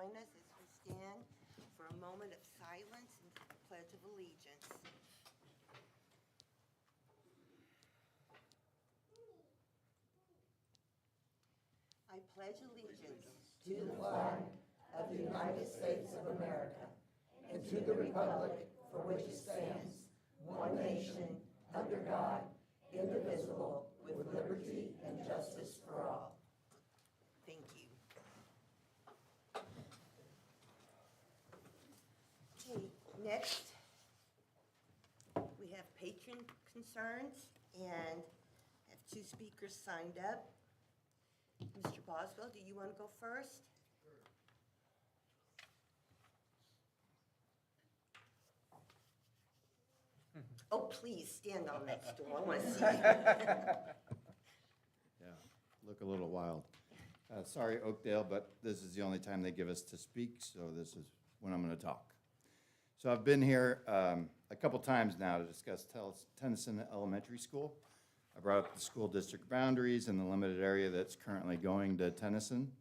join us as we stand for a moment of silence and the Pledge of Allegiance. I pledge allegiance to the flag of the United States of America and to the republic for which it stands, one nation, under God, indivisible, with liberty and justice for all. Thank you. Okay, next, we have patron concerns, and I have two speakers signed up. Mr. Boswell, do you want to go first? Oh, please, stand on that stool. I want to see you. Yeah, look a little wild. Sorry, Oakdale, but this is the only time they give us to speak, so this is when I'm going to talk. So I've been here a couple times now to discuss Tennyson Elementary School. I brought up the school district boundaries and the limited area that's currently going to Tennyson.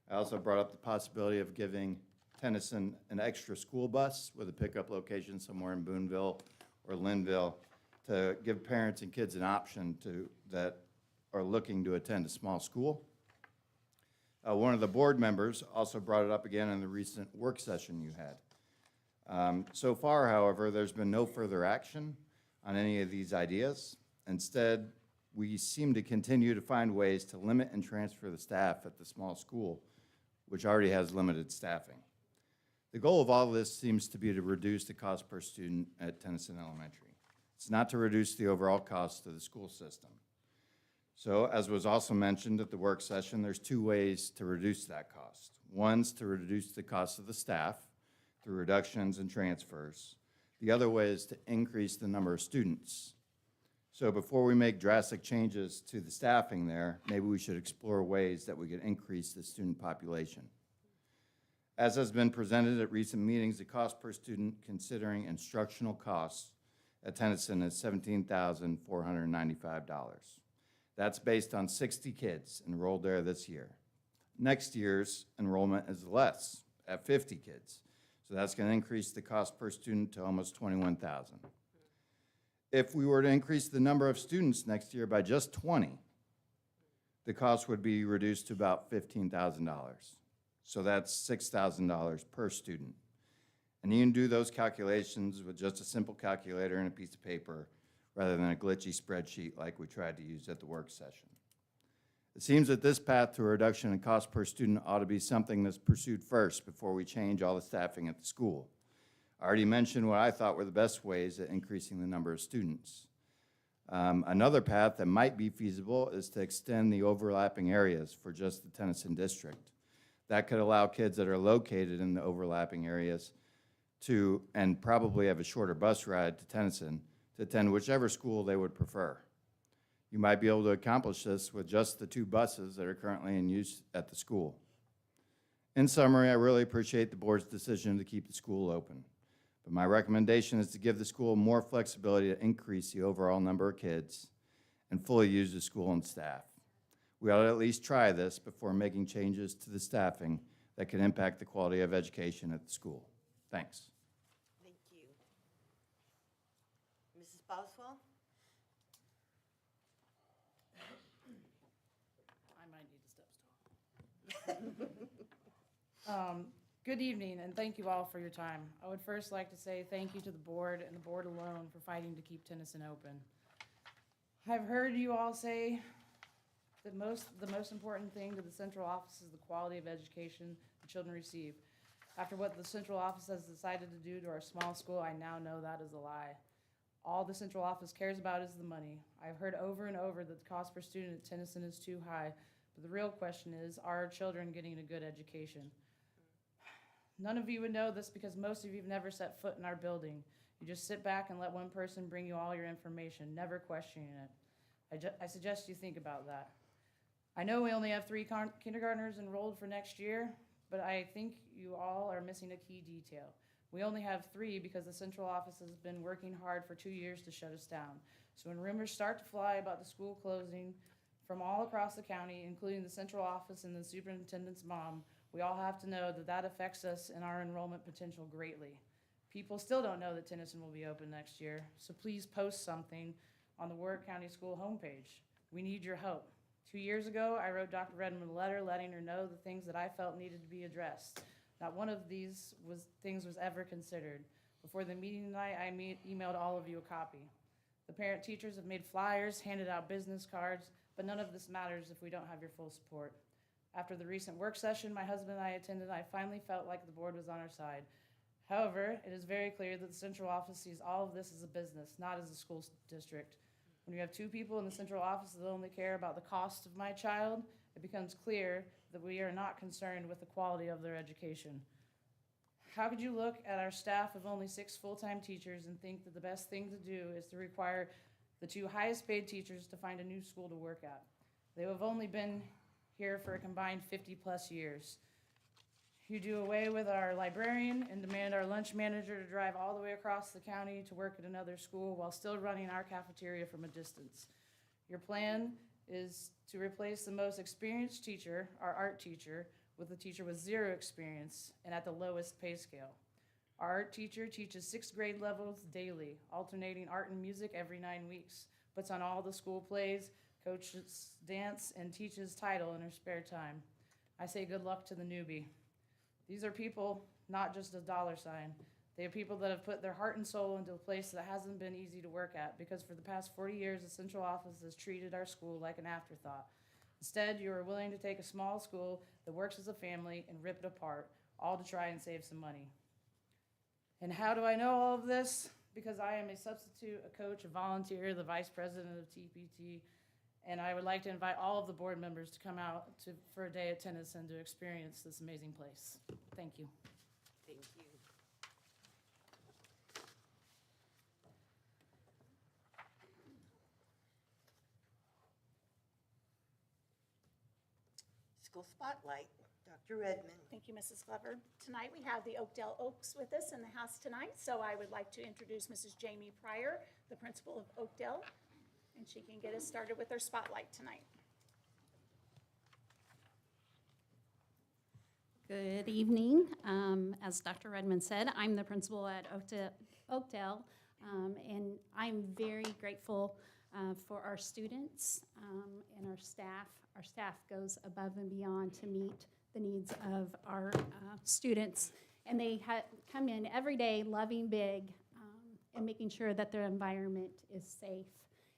I also brought up the possibility of giving Tennyson an extra school bus with a pickup location somewhere in Boonville or Linville to give parents and kids an option that are looking to attend a small school. One of the board members also brought it up again in the recent work session you had. So far, however, there's been no further action on any of these ideas. Instead, we seem to continue to find ways to limit and transfer the staff at the small school, which already has limited staffing. The goal of all this seems to be to reduce the cost per student at Tennyson Elementary. It's not to reduce the overall cost of the school system. So, as was also mentioned at the work session, there's two ways to reduce that cost. One's to reduce the cost of the staff through reductions and transfers. The other way is to increase the number of students. So before we make drastic changes to the staffing there, maybe we should explore ways that we could increase the student population. As has been presented at recent meetings, the cost per student considering instructional costs at Tennyson is $17,495. That's based on 60 kids enrolled there this year. Next year's enrollment is less, at 50 kids. So that's going to increase the cost per student to almost $21,000. If we were to increase the number of students next year by just 20, the cost would be reduced to about $15,000. So that's $6,000 per student. And you can do those calculations with just a simple calculator and a piece of paper rather than a glitchy spreadsheet like we tried to use at the work session. It seems that this path to a reduction in cost per student ought to be something that's pursued first before we change all the staffing at the school. I already mentioned what I thought were the best ways at increasing the number of students. Another path that might be feasible is to extend the overlapping areas for just the Tennyson district. That could allow kids that are located in the overlapping areas to, and probably have a shorter bus ride to Tennyson, to attend whichever school they would prefer. You might be able to accomplish this with just the two buses that are currently in use at the school. In summary, I really appreciate the board's decision to keep the school open. But my recommendation is to give the school more flexibility to increase the overall number of kids and fully use the school and staff. We ought to at least try this before making changes to the staffing that could impact the quality of education at the school. Thanks. Thank you. Mrs. Boswell? I might need to step still. Good evening, and thank you all for your time. I would first like to say thank you to the board and the board alone for fighting to keep Tennyson open. I've heard you all say that the most important thing to the central office is the quality of education the children receive. After what the central office has decided to do to our small school, I now know that is a lie. All the central office cares about is the money. I've heard over and over that the cost per student at Tennyson is too high, but the real question is, are our children getting a good education? None of you would know this because most of you have never set foot in our building. You just sit back and let one person bring you all your information, never questioning it. I suggest you think about that. I know we only have 3 kindergartners enrolled for next year, but I think you all are missing a key detail. We only have 3 because the central office has been working hard for 2 years to shut us down. So when rumors start to fly about the school closing from all across the county, including the central office and the superintendent's mom, We all have to know that that affects us and our enrollment potential greatly. People still don't know that Tennyson will be open next year, so please post something on the Warwick County School homepage. We need your help. 2 years ago, I wrote Dr. Redmond a letter letting her know the things that I felt needed to be addressed. Not one of these things was ever considered. Before the meeting tonight, I emailed all of you a copy. The parent teachers have made flyers, handed out business cards, but none of this matters if we don't have your full support. After the recent work session my husband and I attended, I finally felt like the board was on our side. However, it is very clear that the central office sees all of this as a business, not as a school district. When you have two people in the central office that only care about the cost of my child, it becomes clear that we are not concerned with the quality of their education. How could you look at our staff of only 6 full-time teachers and think that the best thing to do is to require the 2 highest paid teachers to find a new school to work at? They have only been here for a combined 50-plus years. You do away with our librarian and demand our lunch manager to drive all the way across the county to work at another school while still running our cafeteria from a distance. Your plan is to replace the most experienced teacher, our art teacher, with a teacher with 0 experience and at the lowest pay scale. Our art teacher teaches 6th grade levels daily, alternating art and music every 9 weeks, puts on all the school plays, coaches dance, and teaches title in her spare time. I say good luck to the newbie. These are people, not just a dollar sign. They are people that have put their heart and soul into a place that hasn't been easy to work at, because for the past 40 years, the central office has treated our school like an afterthought. Instead, you are willing to take a small school that works as a family and rip it apart, all to try and save some money. And how do I know all of this? Because I am a substitute, a coach, a volunteer, the vice president of TPT, and I would like to invite all of the board members to come out for a day at Tennyson to experience this amazing place. Thank you. Thank you. School Spotlight, Dr. Redmond. Thank you, Mrs. Glover. Tonight, we have the Oakdale Oaks with us in the house tonight, so I would like to introduce Mrs. Jamie Pryor, the principal of Oakdale, and she can get us started with her spotlight tonight. Good evening. As Dr. Redmond said, I'm the principal at Oakdale, and I'm very grateful for our students and our staff. Our staff goes above and beyond to meet the needs of our students, and they come in every day loving big and making sure that their environment is safe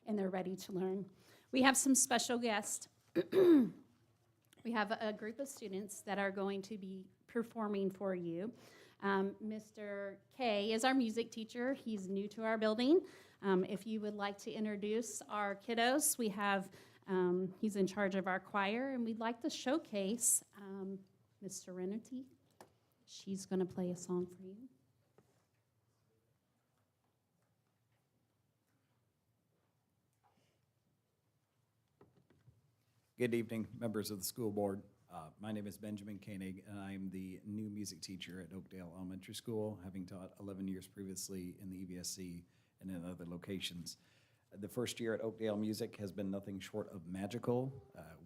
and they're ready to learn. We have some special guests. We have a group of students that are going to be performing for you. Mr. K is our music teacher. He's new to our building. If you would like to introduce our kiddos, we have, he's in charge of our choir, and we'd like to showcase Miss Serenity. She's going to play a song for you. Good evening, members of the school board. My name is Benjamin Koenig, and I am the new music teacher at Oakdale Elementary School, having taught 11 years previously in the EVSC and in other locations. The first year at Oakdale Music has been nothing short of magical.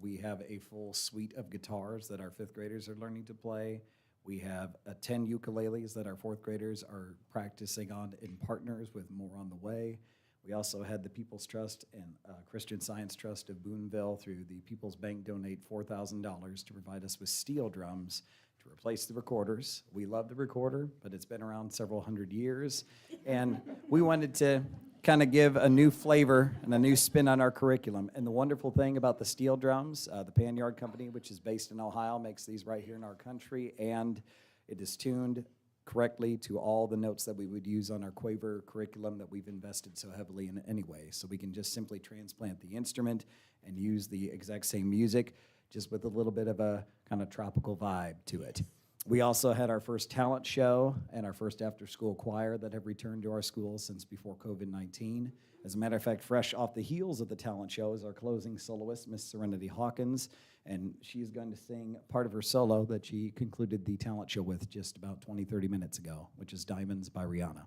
We have a full suite of guitars that our 5th graders are learning to play. We have 10 ukuleles that our 4th graders are practicing on in partners, with more on the way. We also had the People's Trust and Christian Science Trust of Boonville, through the People's Bank, donate $4,000 to provide us with steel drums to replace the recorders. We love the recorder, but it's been around several hundred years, and we wanted to kind of give a new flavor and a new spin on our curriculum. And the wonderful thing about the steel drums, the Panyard Company, which is based in Ohio, makes these right here in our country, and it is tuned correctly to all the notes that we would use on our Quaver curriculum that we've invested so heavily in anyway. So we can just simply transplant the instrument and use the exact same music, just with a little bit of a kind of tropical vibe to it. We also had our first talent show and our first after-school choir that have returned to our school since before COVID-19. As a matter of fact, fresh off the heels of the talent show is our closing soloist, Miss Serenity Hawkins, and she's going to sing part of her solo that she concluded the talent show with just about 20, 30 minutes ago, which is Diamonds by Rihanna.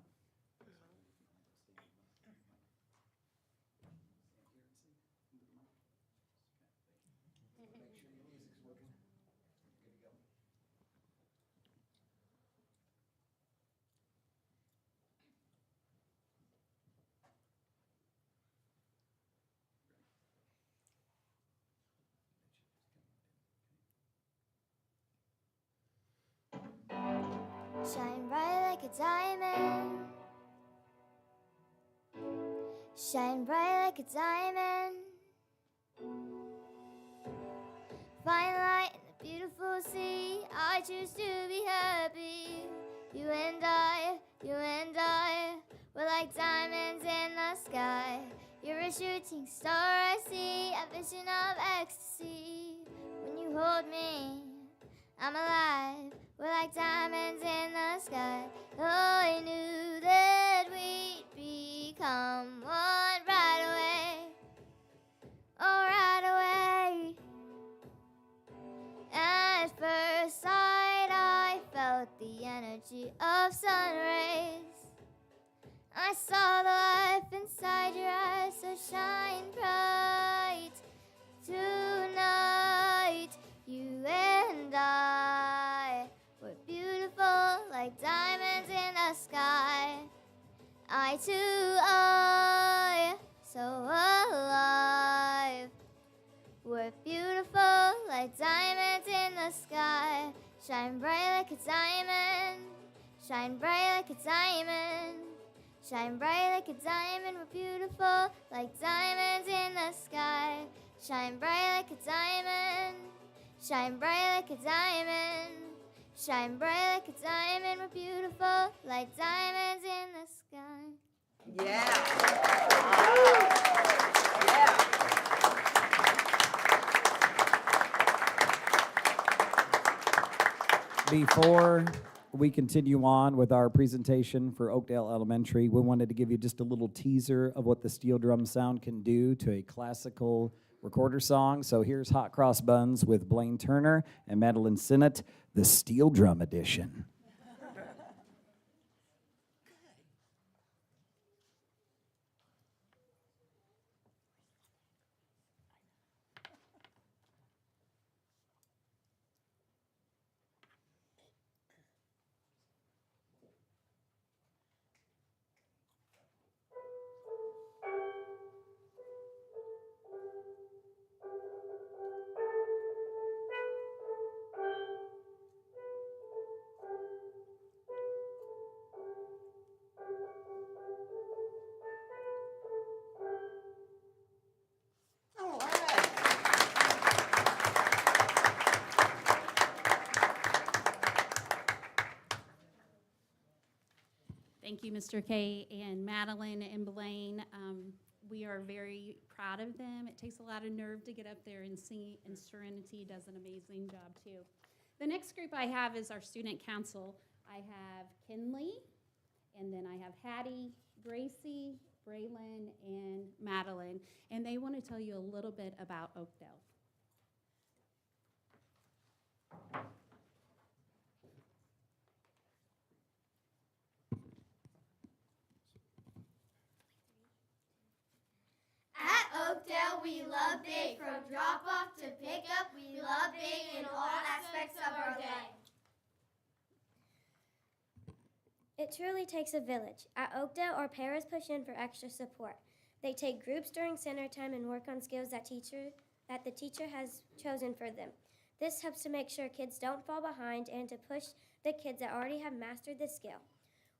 Shine bright like a diamond. Shine bright like a diamond. Find light in the beautiful sea. I choose to be happy. You and I, we're like diamonds in the sky. You're a shooting star I see, a vision of ecstasy. When you hold me, I'm alive. We're like diamonds in the sky. Oh, I knew that we'd become one right away. Oh, right away. At first sight, I felt the energy of sun rays. I saw the life inside your eyes, so shine bright tonight. You and I were beautiful like diamonds in the sky. I too are so alive. We're beautiful like diamonds in the sky. Shine bright like a diamond. Shine bright like a diamond. Shine bright like a diamond. We're beautiful like diamonds in the sky. Shine bright like a diamond. Shine bright like a diamond. Shine bright like a diamond. We're beautiful like diamonds in the sky. Yeah. Yeah. Before we continue on with our presentation for Oakdale Elementary, we wanted to give you just a little teaser of what the steel drum sound can do to a classical recorder song. So here's Hot Cross Buns with Blaine Turner and Madeline Sinnott, the Steel Drum Edition. All right. Thank you, Mr. K and Madeline and Blaine. We are very proud of them. It takes a lot of nerve to get up there and sing, and Serenity does an amazing job too. The next group I have is our student council. I have Kinley, and then I have Hattie, Gracie, Braylon, and Madeline, and they want to tell you a little bit about Oakdale. At Oakdale, we love big. From drop off to pick up, we love big in all aspects of our day. It truly takes a village. At Oakdale, our parents push in for extra support. They take groups during center time and work on skills that the teacher has chosen for them. This helps to make sure kids don't fall behind and to push the kids that already have mastered the skill.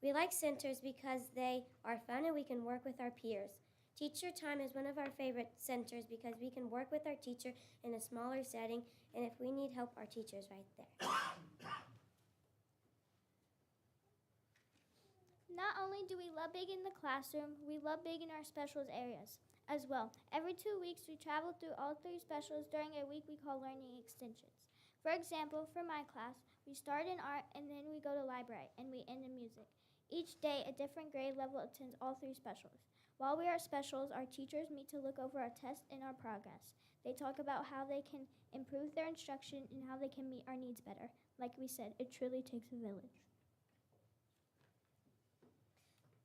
We like centers because they are fun and we can work with our peers. Teacher time is one of our favorite centers because we can work with our teacher in a smaller setting, and if we need help, our teacher's right there. Not only do we love big in the classroom, we love big in our specials areas as well. Every 2 weeks, we travel through all 3 specials during a week we call Learning Extensions. For example, for my class, we start in art and then we go to library and we end in music. Each day, a different grade level attends all 3 specials. While we are at specials, our teachers meet to look over our tests and our progress. They talk about how they can improve their instruction and how they can meet our needs better. Like we said, it truly takes a village.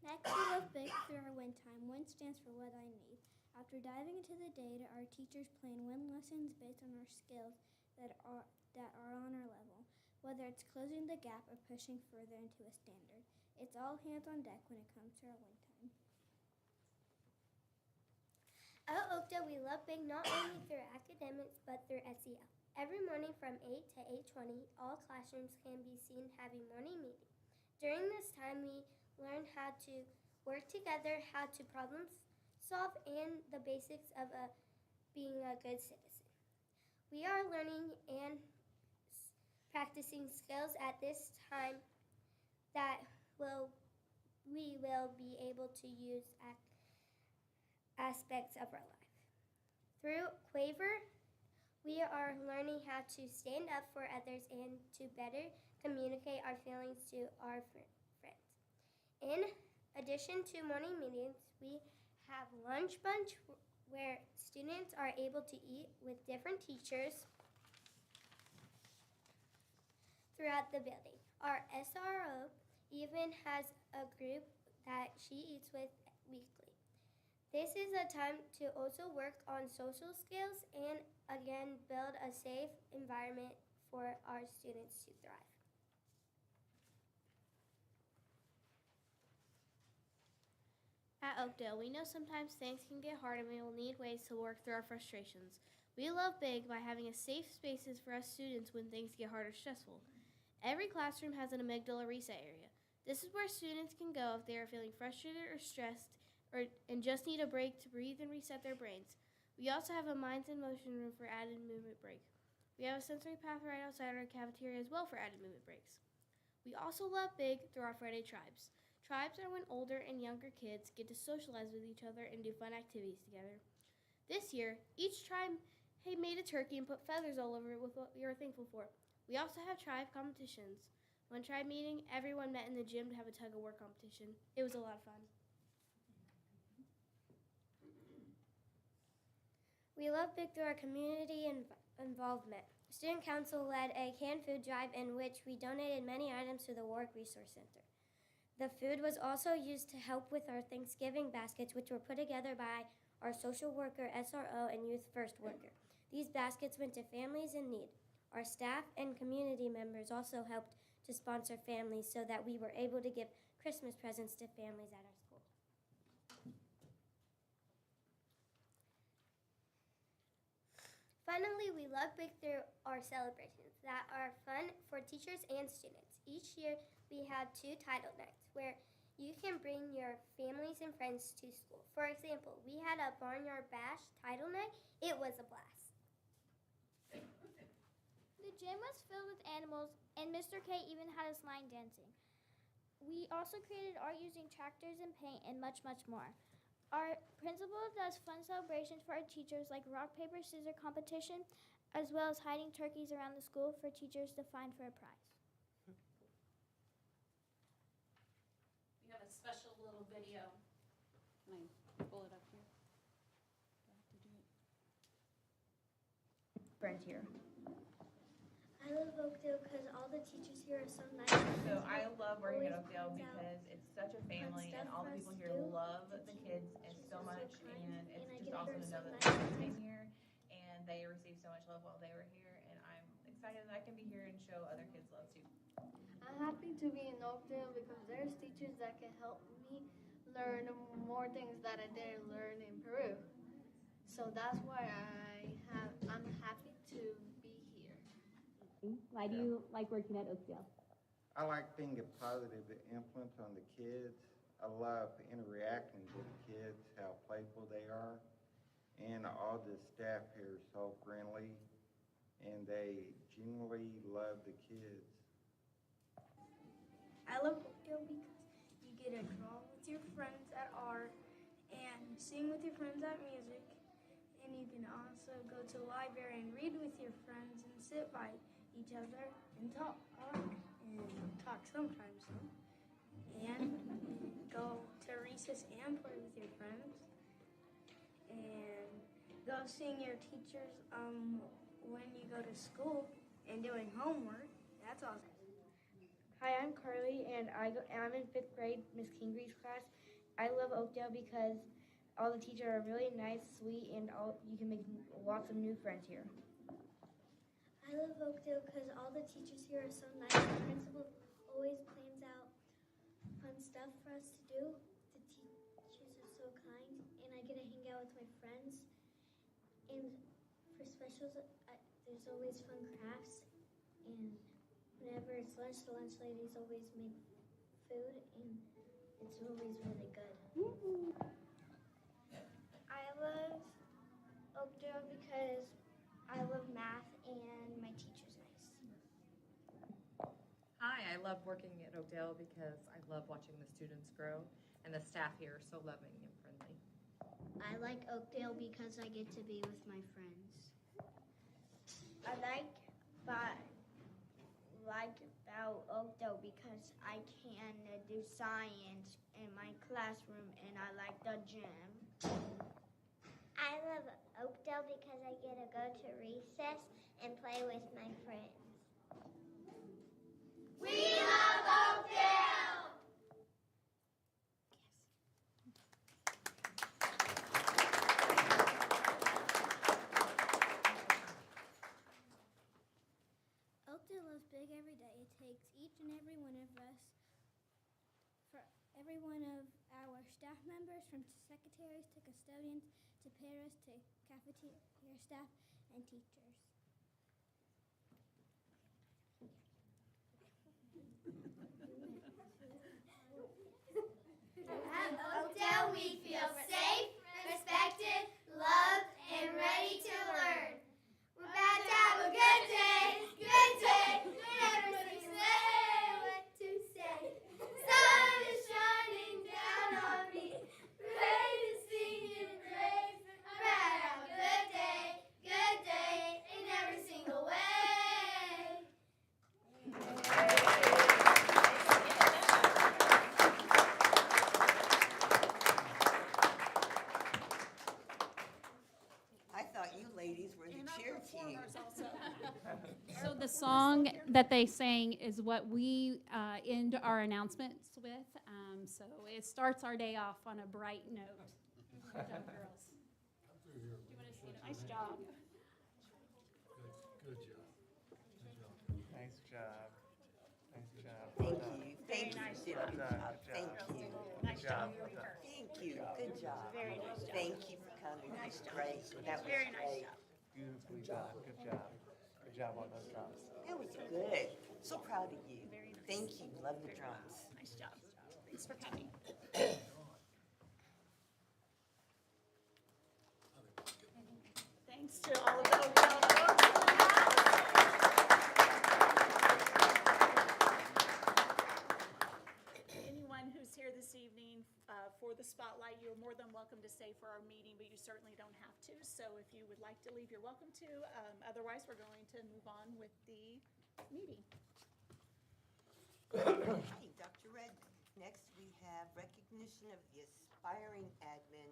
Next, we love big through our win time. Win stands for what I need. After diving into the data, our teachers plan win lessons based on our skills that are on our level, whether it's closing the gap or pushing further into a standard. It's all hands on deck when it comes to our win time. At Oakdale, we love big not only through academics, but through SEL. Every morning from 8 to 8:20, all classrooms can be seen having morning meeting. During this time, we learn how to work together, how to problem solve, and the basics of being a good citizen. We are learning and practicing skills at this time that we will be able to use at aspects of our life. Through Quaver, we are learning how to stand up for others and to better communicate our feelings to our friends. In addition to morning meetings, we have lunch bunch where students are able to eat with different teachers throughout the building. Our SRO even has a group that she eats with weekly. This is a time to also work on social skills and again build a safe environment for our students to thrive. At Oakdale, we know sometimes things can get hard and we will need ways to work through our frustrations. We love Big by having a safe spaces for us students when things get hard or stressful. Every classroom has an amygdala reset area. This is where students can go if they are feeling frustrated or stressed and just need a break to breathe and reset their brains. We also have a minds and motion room for added movement break. We have a sensory path right outside our cafeteria as well for added movement breaks. We also love Big through our Friday tribes. Tribes are when older and younger kids get to socialize with each other and do fun activities together. This year, each tribe made a turkey and put feathers all over it with what we are thankful for. We also have tribe competitions. One tribe meeting, everyone met in the gym to have a tug of war competition. It was a lot of fun. We love Big through our community involvement. Student Council led a canned food drive in which we donated many items to the Warwick Resource Center. The food was also used to help with our Thanksgiving baskets, which were put together by our social worker, SRO, and Youth First worker. These baskets went to families in need. Our staff and community members also helped to sponsor families so that we were able to give Christmas presents to families at our school. Finally, we love Big through our celebrations that are fun for teachers and students. Each year, we have 2 title nights where you can bring your families and friends to school. For example, we had a Barnyard Bash title night. It was a blast. The gym was filled with animals, and Mr. K even had us line dancing. We also created art using tractors and paint and much, much more. Our principal does fun celebrations for our teachers like rock, paper, scissors competition, as well as hiding turkeys around the school for teachers to find for a prize. We have a special little video. Can I pull it up here? Do I have to do it? Friend here. I love Oakdale because all the teachers here are so nice. So I love working at Oakdale because it's such a family and all the people here love the kids so much, and it's just awesome to know that they came here and they received so much love while they were here, and I'm excited that I can be here and show other kids love too. I'm happy to be in Oakdale because there's teachers that can help me learn more things that I didn't learn in Peru. So that's why I'm happy to be here. Why do you like working at Oakdale? I like being a positive influence on the kids. I love interacting with the kids, how playful they are. And all the staff here is so friendly, and they genuinely love the kids. I love Oakdale because you get to draw with your friends at art and sing with your friends at music. And you can also go to the library and read with your friends and sit by each other and talk sometimes. And go to recess and play with your friends. And go seeing your teachers when you go to school and doing homework. That's awesome. Hi, I'm Carly, and I'm in 5th grade, Miss Kingree's class. I love Oakdale because all the teachers are really nice, sweet, and you can make lots of new friends here. I love Oakdale because all the teachers here are so nice. The principal always plans out fun stuff for us to do. The teachers are so kind, and I get to hang out with my friends. And for specials, there's always fun crafts. And whenever it's lunch, the lunch ladies always make food, and it's always really good. I love Oakdale because I love math and my teacher's nice. Hi, I love working at Oakdale because I love watching the students grow, and the staff here are so loving and friendly. I like Oakdale because I get to be with my friends. I like about Oakdale because I can do science in my classroom and I like the gym. I love Oakdale because I get to go to recess and play with my friends. We love Oakdale! Oakdale loves big every day. It takes each and every one of us, for every one of our staff members, from secretaries to custodians to paras to cafeteria staff and teachers. At Oakdale, we feel safe, respected, loved, and ready to learn. We're about to have a good day, whenever we say what to say. Sun is shining down on me, rain is singing praise. I'm about to have a good day, in every single way. I thought you ladies were the cheer team. So the song that they sang is what we end our announcements with. So it starts our day off on a bright note. Good job, girls. Nice job. Good job. Nice job. Nice job. Thank you. Thank you. nice You did a good job. Thank you. Nice job. Thank you. Good job. Very nice job. Thank you for coming. It was great. That was Very nice great. job. Beautifully done. Good job. Good job on those drums. That was good. So proud of you. Thank you. Love the drums. Nice job. Thanks for coming. Thanks to all of the Oakdale folks in the house. Anyone who's here this evening for the spotlight, you're more than welcome to stay for our meeting, but you certainly don't have to. So if you would like to leave, you're welcome to. Otherwise, we're going to move on with the meeting. Hey, Dr. Redmond. Next, we have recognition of the aspiring admin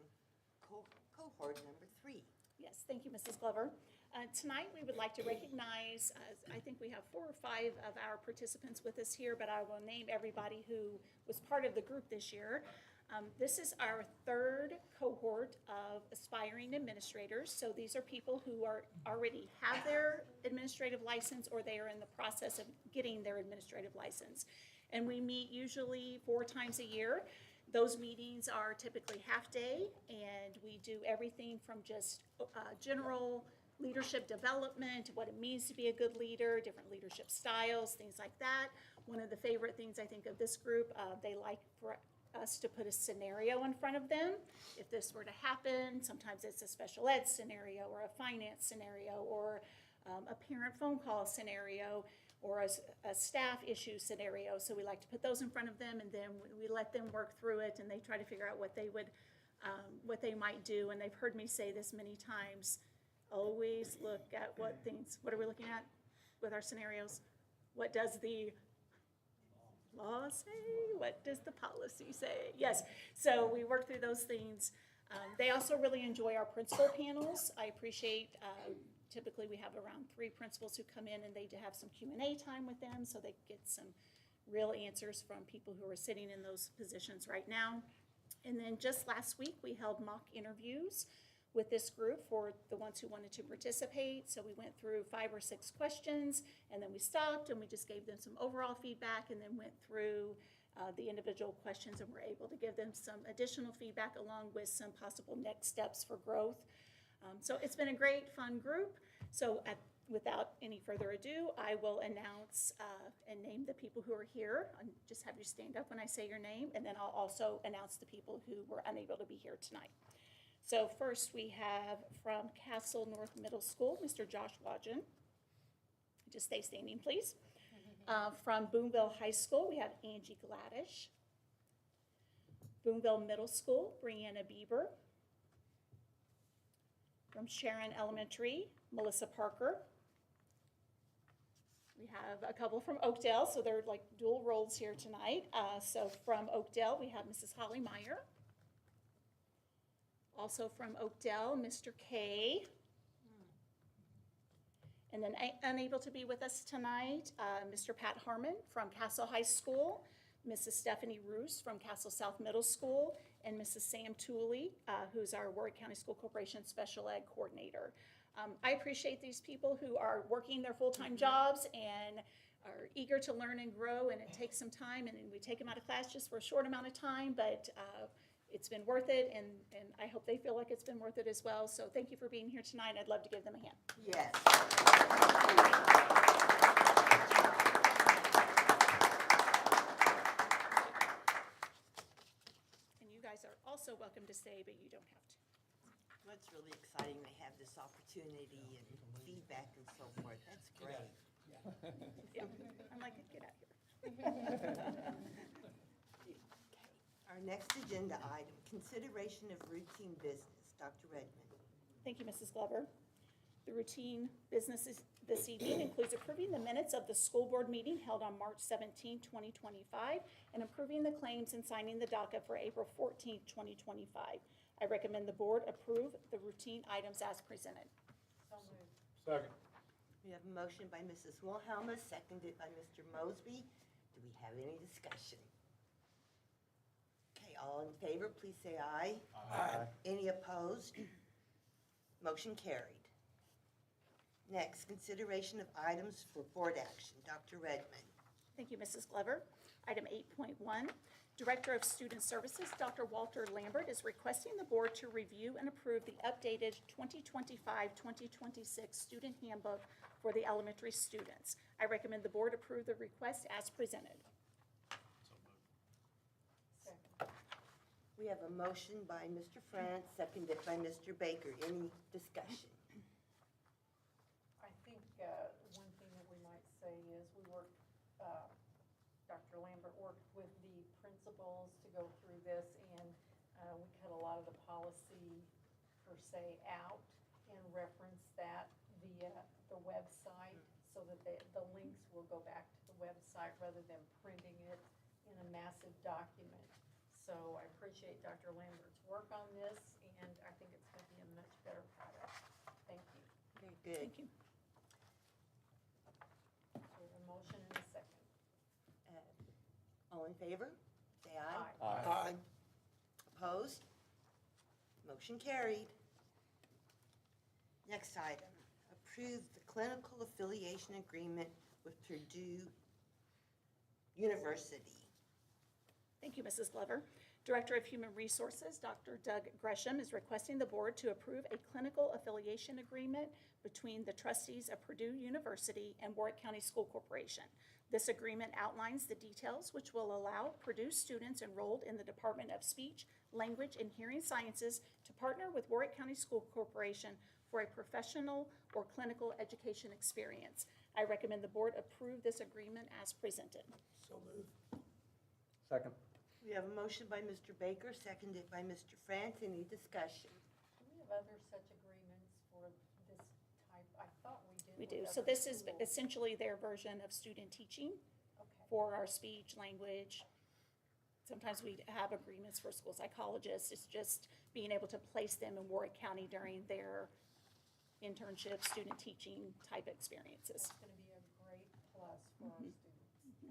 cohort number 3. Yes, thank you, Mrs. Glover. Tonight, we would like to recognize, I think we have 4 or 5 of our participants with us here, but I will name everybody who was part of the group this year. This is our 3rd cohort of aspiring administrators. So these are people who already have their administrative license or they are in the process of getting their administrative license. And we meet usually 4 times a year. Those meetings are typically half-day, and we do everything from just general leadership development, what it means to be a good leader, different leadership styles, things like that. One of the favorite things I think of this group, they like for us to put a scenario in front of them. If this were to happen, sometimes it's a special ed scenario or a finance scenario or a parent phone call scenario or a staff issue scenario. So we like to put those in front of them, and then we let them work through it, and they try to figure out what they might do. And they've heard me say this many times. Always look at what are we looking at with our scenarios? What does the law say? What does the policy say? Yes, so we work through those things. They also really enjoy our principal panels. I appreciate, typically we have around 3 principals who come in and they have some Q&A time with them so they get some real answers from people who are sitting in those positions right now. And then just last week we held mock interviews with this group for the ones who wanted to participate. So we went through 5 or 6 questions, and then we stopped and we just gave them some overall feedback, and then went through the individual questions and were able to give them some additional feedback along with some possible next steps for growth. So it's been a great, fun group. So Without any further ado, I will announce and name the people who are here. And just have you stand up when I say your name, and then I'll also announce the people who were unable to be here tonight. So first, we have from Castle North Middle School, Mr. Josh Wadgen. Just stay standing, please. From Boonville High School, we have Angie Gladish. Boonville Middle School, Brianna Bieber. From Sharon Elementary, Melissa Parker. We have a couple from Oakdale, so they're like dual roles here tonight. So from Oakdale, we have Mrs. Holly Meyer. Also from Oakdale, Mr. K. And then unable to be with us tonight, Mr. Pat Harmon from Castle High School, Mrs. Stephanie Roos from Castle South Middle School, and Mrs. Sam Tooley, who's our Warwick County School Corporation Special Ed Coordinator. I appreciate these people who are working their full-time jobs and are eager to learn and grow, and it takes some time, and we take them out of class just for a short amount of time, but it's been worth it, and I hope they feel like it's been worth it as well. So thank you for being here tonight. I'd love to give them a hand. Yes. And you guys are also welcome to stay, but you don't have to. Well, it's really exciting to have this opportunity and feedback and so forth. That's great. Yeah, I'm like, get out here. Our next agenda item, consideration of routine business. Dr. Redmond. Thank you, Mrs. Glover. The routine business this evening includes approving the minutes of the school board meeting held on March 17, 2025, and approving the claims and signing the docket for April 14, 2025. I recommend the board approve the routine items as presented. So moved. Second. We have a motion by Mrs. Wilhelmus, seconded by Mr. Mosby. Do we have any discussion? Okay, all in favor, please say aye. Aye. Any opposed? Motion carried. Next, consideration of items for board action. Dr. Redmond. Thank you, Mrs. Glover. Item 8.1, Director of Student Services, Dr. Walter Lambert, is requesting the board to review and approve the updated 2025-2026 student handbook for the elementary students. I recommend the board approve the request as presented. Second. We have a motion by Mr. France, seconded by Mr. Baker. Any discussion? I think one thing that we might say is we worked, Dr. Lambert worked with the principals to go through this, and we cut a lot of the policy per se out and reference that via the website so that the links will go back to the website rather than printing it in a massive document. So I appreciate Dr. Lambert's work on this, and I think it's going to be a much better product. Thank you. Very good. Thank you. So we have a motion and a second. All in favor? Say aye. Aye. Opposed? Motion carried. Next item, approve the clinical affiliation agreement with Purdue University. Thank you, Mrs. Glover. Director of Human Resources, Dr. Doug Gresham, is requesting the board to approve a clinical affiliation agreement between the trustees of Purdue University and Warwick County School Corporation. This agreement outlines the details which will allow Purdue students enrolled in the Department of Speech, Language, and Hearing Sciences to partner with Warwick County School Corporation for a professional or clinical education experience. I recommend the board approve this agreement as presented. So moved. Second. We have a motion by Mr. Baker, seconded by Mr. France. Any discussion? Do we have other such agreements for this type? I thought we did. We with do. other So this is schools. essentially their version of student teaching Okay. for our speech, language. Sometimes we have agreements for school psychologists. It's just being able to place them in Warwick County during their internship, student teaching type experiences. It's going to be a great plus for our students. Thank you.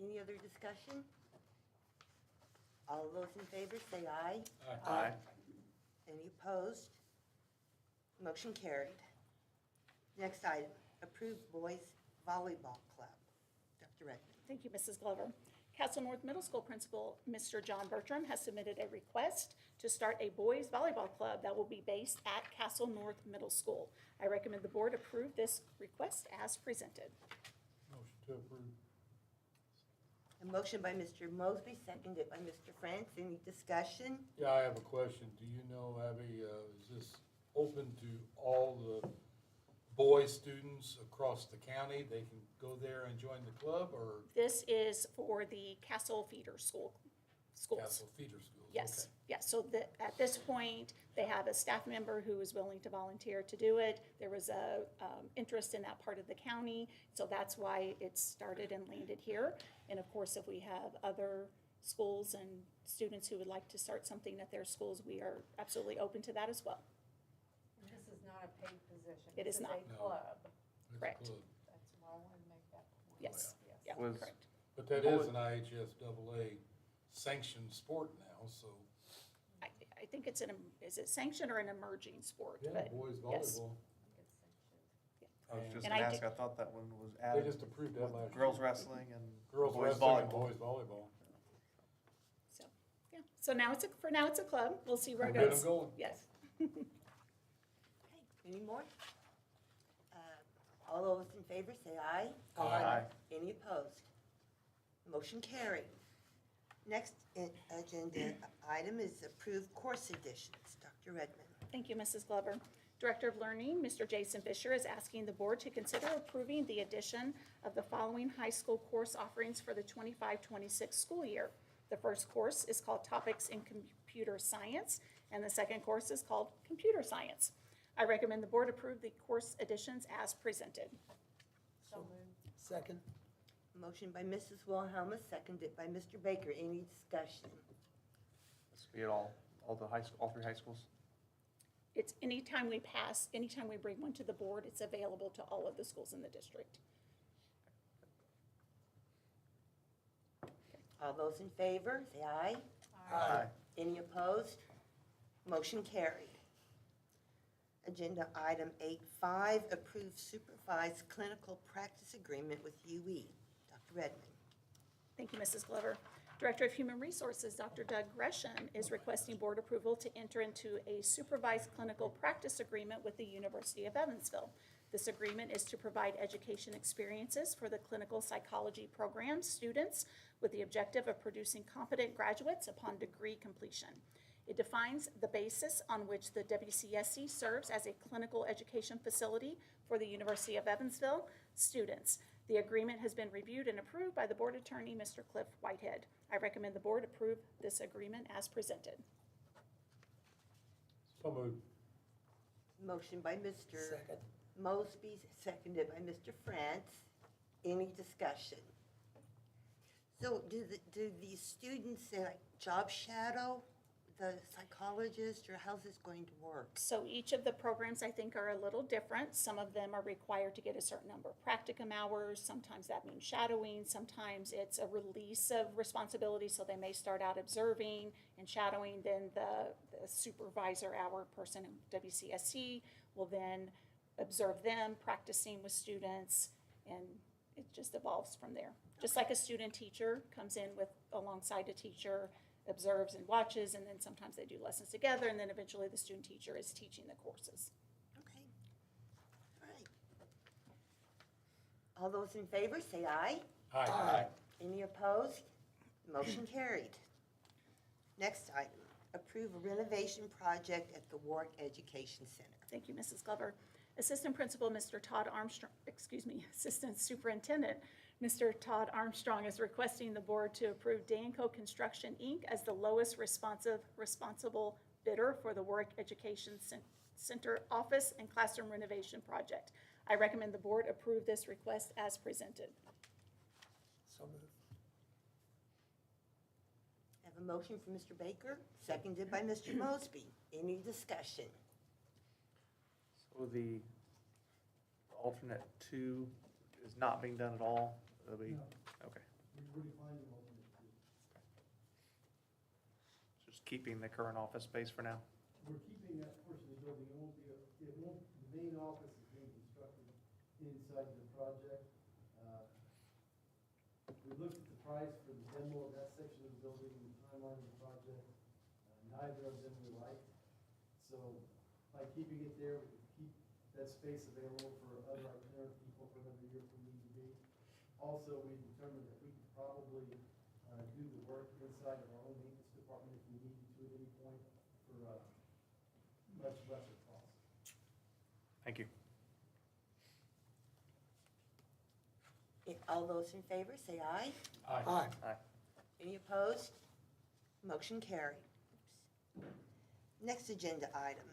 Any other discussion? All of those in favor say aye. Aye. Any opposed? Motion carried. Next item, approved boys volleyball club. Dr. Redmond. Thank you, Mrs. Glover. Castle North Middle School Principal, Mr. John Bertram, has submitted a request to start a boys volleyball club that will be based at Castle North Middle School. I recommend the board approve this request as presented. Motion to approve. A motion by Mr. Mosby, seconded by Mr. France. Any discussion? Yeah, I have a question. Do you know, Abby, is this open to all the boy students across the county? They can go there and join the club, or This is for the Castle Feeder schools. Castle Feeder Schools? Yes, yes. So at this point, they have a staff member who is willing to volunteer to do it. There was a interest in that part of the county, so that's why it started and landed here. And of course, if we have other schools and students who would like to start something at their schools, we are absolutely open to that as well. And this is not a paid position. It is not. This is a club. It's a Correct. club. That's why I wanted to make that point. Yes, yeah, Was- correct. But that is an IHSAA sanctioned sport now, so. I think it's is it sanctioned or an emerging sport? Yeah, But boys yes. volleyball. I was just And gonna I ask, did- I thought that one was They added just approved that with last year. girls wrestling and Girls boys wrestling and volleyball. boys volleyball. So, yeah, so now for now it's a club. We'll see where it We'll get goes. them going. Yes. Okay, any more? All those in favor say aye. Aye. Any opposed? Motion carried. Next agenda item is approved course additions. Dr. Redmond. Thank you, Mrs. Glover. Director of Learning, Mr. Jason Fisher, is asking the board to consider approving the addition of the following high school course offerings for the 25-26 school year. The first course is called Topics in Computer Science, and the second course is called Computer Science. I recommend the board approve the course additions as presented. So moved. Second. Motion by Mrs. Wilhelmus, seconded by Mr. Baker. Any discussion? This will be at all the high school, all three high schools? It's anytime we bring one to the board, it's available to all of the schools in the district. All those in favor, say aye. Aye. Any opposed? Motion carried. Agenda item 8.5, approve supervised clinical practice agreement with UE. Dr. Redmond. Thank you, Mrs. Glover. Director of Human Resources, Dr. Doug Gresham, is requesting board approval to enter into a supervised clinical practice agreement with the University of Evansville. This agreement is to provide education experiences for the clinical psychology program students with the objective of producing competent graduates upon degree completion. It defines the basis on which the WCSC serves as a clinical education facility for the University of Evansville students. The agreement has been reviewed and approved by the board attorney, Mr. Cliff Whitehead. I recommend the board approve this agreement as presented. So moved. Motion by Mr. Mosby, seconded by Mr. France. Any discussion? So do these students job shadow the psychologist, or how's this going to work? So each of the programs, I think, are a little different. Some of them are required to get a certain number of practicum hours. Sometimes that means shadowing. Sometimes it's a release of responsibility, so they may start out observing and shadowing. Then the supervisor, our person in WCSC, will then observe them practicing with students, and it just evolves from there. Just like a student teacher comes in with alongside a teacher, observes and watches, and then sometimes they do lessons together, and then eventually the student teacher is teaching the courses. Okay. All right. All those in favor, say aye. Aye. Any opposed? Motion carried. Next item, approve a renovation project at the Warwick Education Center. Thank you, Mrs. Glover. Assistant Principal, Mr. Todd Armstrong, Assistant Superintendent, Mr. Todd Armstrong is requesting the board to approve Danco Construction, Inc. as the lowest responsible bidder for the Warwick Education Center office and classroom renovation project. I recommend the board approve this request as presented. So moved. I have a motion from Mr. Baker, seconded by Mr. Mosby. Any discussion? So the alternate 2 is not being done at all? It'll be, okay. Just keeping the current office space for now? We're keeping that portion of the building. The main office is being constructed inside the project. We looked at the price for the demo of that section of the building and the timeline of the project. Neither of them we liked. So by keeping it there, we could keep that space available for other itinerant people for another year if we need to be. Also, we determined that we could probably do the work inside of our own maintenance department if we needed to at any point for much lesser cost. Thank you. All those in favor, say aye. Aye. Aye. Any opposed? Motion carried. Next agenda item,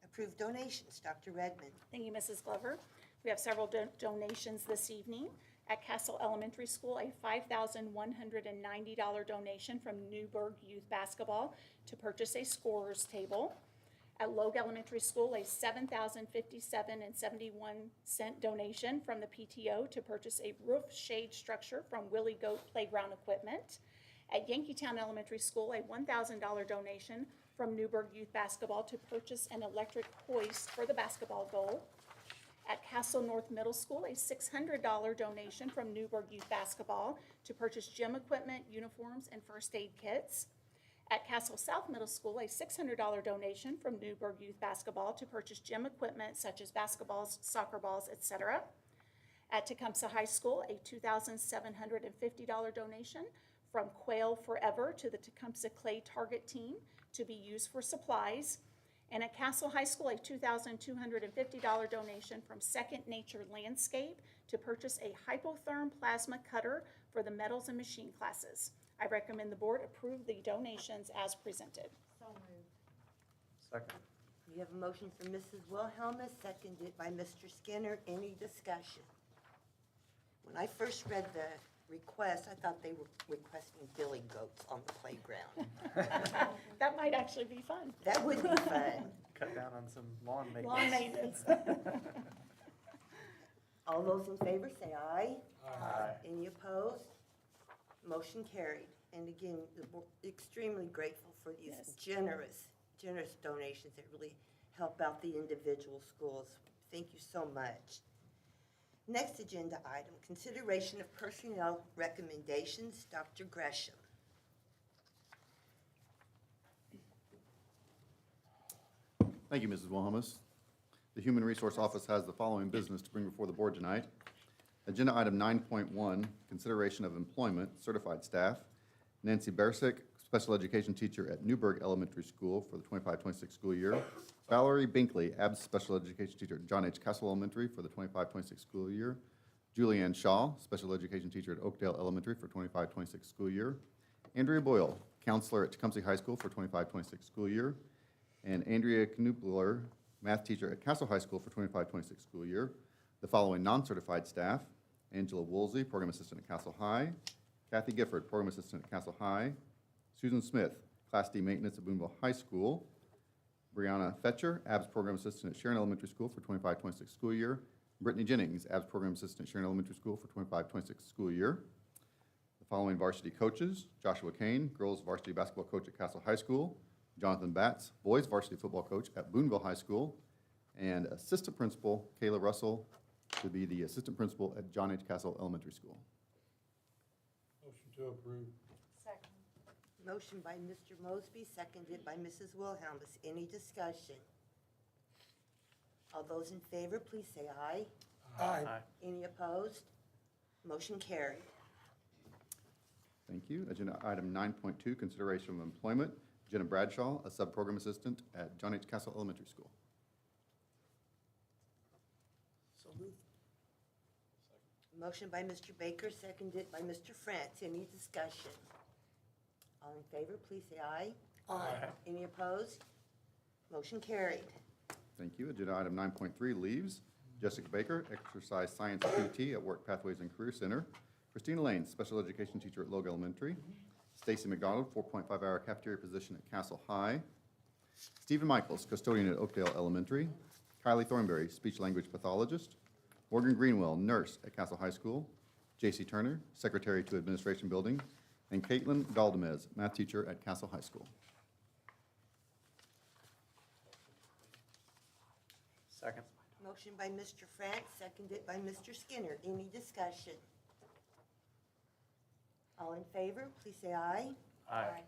approved donations. Dr. Redmond. Thank you, Mrs. Glover. We have several donations this evening. At Castle Elementary School, a $5,190 donation from Newburgh Youth Basketball to purchase a scorer's table. At Logue Elementary School, a $7,057.71 donation from the PTO to purchase a roof shade structure from Willie Goat Playground Equipment. At Yankeetown Elementary School, a $1,000 donation from Newburgh Youth Basketball to purchase an electric hoist for the basketball goal. At Castle North Middle School, a $600 donation from Newburgh Youth Basketball to purchase gym equipment, uniforms, and first aid kits. At Castle South Middle School, a $600 donation from Newburgh Youth Basketball to purchase gym equipment such as basketballs, soccer balls, etc. At Tecumseh High School, a $2,750 donation from Quail Forever to the Tecumseh Clay Target Team to be used for supplies. And at Castle High School, a $2,250 donation from Second Nature Landscape to purchase a hypotherm plasma cutter for the metals and machine classes. I recommend the board approve the donations as presented. So moved. Second. We have a motion from Mrs. Wilhelmus, seconded by Mr. Skinner. Any discussion? When I first read the request, I thought they were requesting billy goats on the playground. That might actually be fun. That would be fun. Cut down on some lawn maintenance. Lawn maintenance. All those in favor say aye. Aye. Any opposed? Motion carried. And again, extremely grateful for these Yes. generous donations that really help out the individual schools. Thank you so much. Next agenda item, consideration of personnel recommendations. Dr. Gresham. Thank you, Mrs. Wilhelmus. The Human Resource Office has the following business to bring before the board tonight. Agenda item 9.1, consideration of employment, certified staff. Nancy Bersick, special education teacher at Newburgh Elementary School for the 25-26 school year. Valerie Binkley, ABS special education teacher at John H. Castle Elementary for the 25-26 school year. Julianne Shaw, special education teacher at Oakdale Elementary for 25-26 school year. Andrea Boyle, counselor at Tecumseh High School for 25-26 school year. And Andrea Knubler, math teacher at Castle High School for 25-26 school year. The following non-certified staff: Angela Woolsey, program assistant at Castle High. Kathy Gifford, program assistant at Castle High. Susan Smith, Class D maintenance at Boonville High School. Brianna Fetcher, ABS program assistant at Sharon Elementary School for 25-26 school year. Brittany Jennings, ABS program assistant at Sharon Elementary School for 25-26 school year. The following varsity coaches: Joshua Kane, girls varsity basketball coach at Castle High School. Jonathan Batts, boys varsity football coach at Boonville High School. And assistant principal Kayla Russell to be the assistant principal at John H. Castle Elementary School. Motion to approve. Second. Motion by Mr. Mosby, seconded by Mrs. Wilhelmus. Any discussion? All those in favor, please say aye. Aye. Any opposed? Motion carried. Thank you. Agenda item 9.2, consideration of employment. Jenna Bradshaw, a sub-program assistant at John H. Castle Elementary School. So moved. Motion by Mr. Baker, seconded by Mr. France. Any discussion? All in favor, please say aye. Aye. Any opposed? Motion carried. Thank you. Agenda item 9.3, leaves. Jessica Baker, exercise science PT at Work Pathways and Career Center. Christina Lane, special education teacher at Logue Elementary. Stacy McDonald, 4.5-hour cafeteria position at Castle High. Stephen Michaels, custodian at Oakdale Elementary. Kylie Thornberry, speech-language pathologist. Morgan Greenwell, nurse at Castle High School. J.C. Turner, secretary to administration building. And Caitlin Valdemez, math teacher at Castle High School. Second. Motion by Mr. France, seconded by Mr. Skinner. Any discussion? All in favor, please say aye. Aye.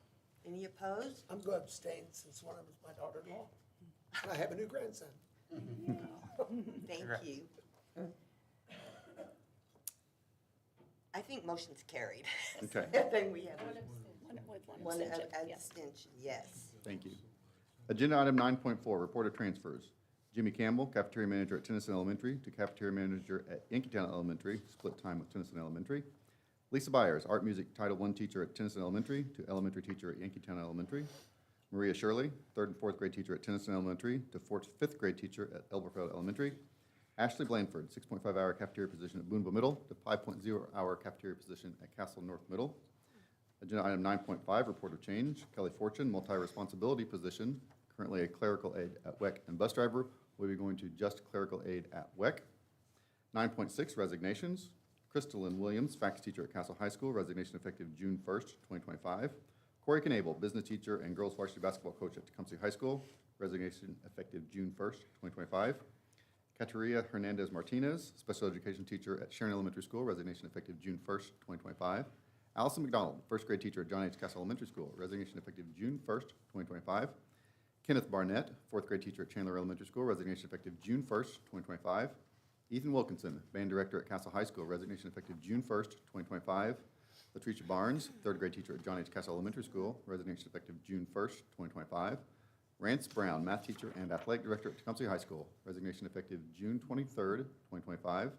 Any opposed? I'm going to abstain since one of them is my daughter-in-law. And I have a new grandson. Thank Congrats. you. I think motion's carried. Okay. Then we have With one one abstention, yes. abstention, yes. Thank you. Agenda item 9.4, report of transfers. Jimmy Campbell, cafeteria manager at Tennyson Elementary, to cafeteria manager at Yankeetown Elementary, split time with Tennyson Elementary. Lisa Byers, art music Title I teacher at Tennyson Elementary, to elementary teacher at Yankeetown Elementary. Maria Shirley, 3rd and 4th grade teacher at Tennyson Elementary, to 5th grade teacher at Elberfeld Elementary. Ashley Blanford, 6.5-hour cafeteria position at Boonville Middle, to 5.0-hour cafeteria position at Castle North Middle. Agenda item 9.5, report of change. Kelly Fortune, multi-responsibility position, currently a clerical aide at WEC and bus driver, will be going to just clerical aide at WEC. 9.6, resignations. Crystalyn Williams, faculty teacher at Castle High School, resignation effective June 1st, 2025. Corey Knable, business teacher and girls varsity basketball coach at Tecumseh High School, resignation effective June 1st, 2025. Cateria Hernandez Martinez, special education teacher at Sharon Elementary School, resignation effective June 1st, 2025. Allison McDonald, 1st grade teacher at John H. Castle Elementary School, resignation effective June 1st, 2025. Kenneth Barnett, 4th grade teacher at Chandler Elementary School, resignation effective June 1st, 2025. Ethan Wilkinson, band director at Castle High School, resignation effective June 1st, 2025. Latricia Barnes, 3rd grade teacher at John H. Castle Elementary School, resignation effective June 1st, 2025. Rance Brown, math teacher and athletic director at Tecumseh High School, resignation effective June 23rd, 2025.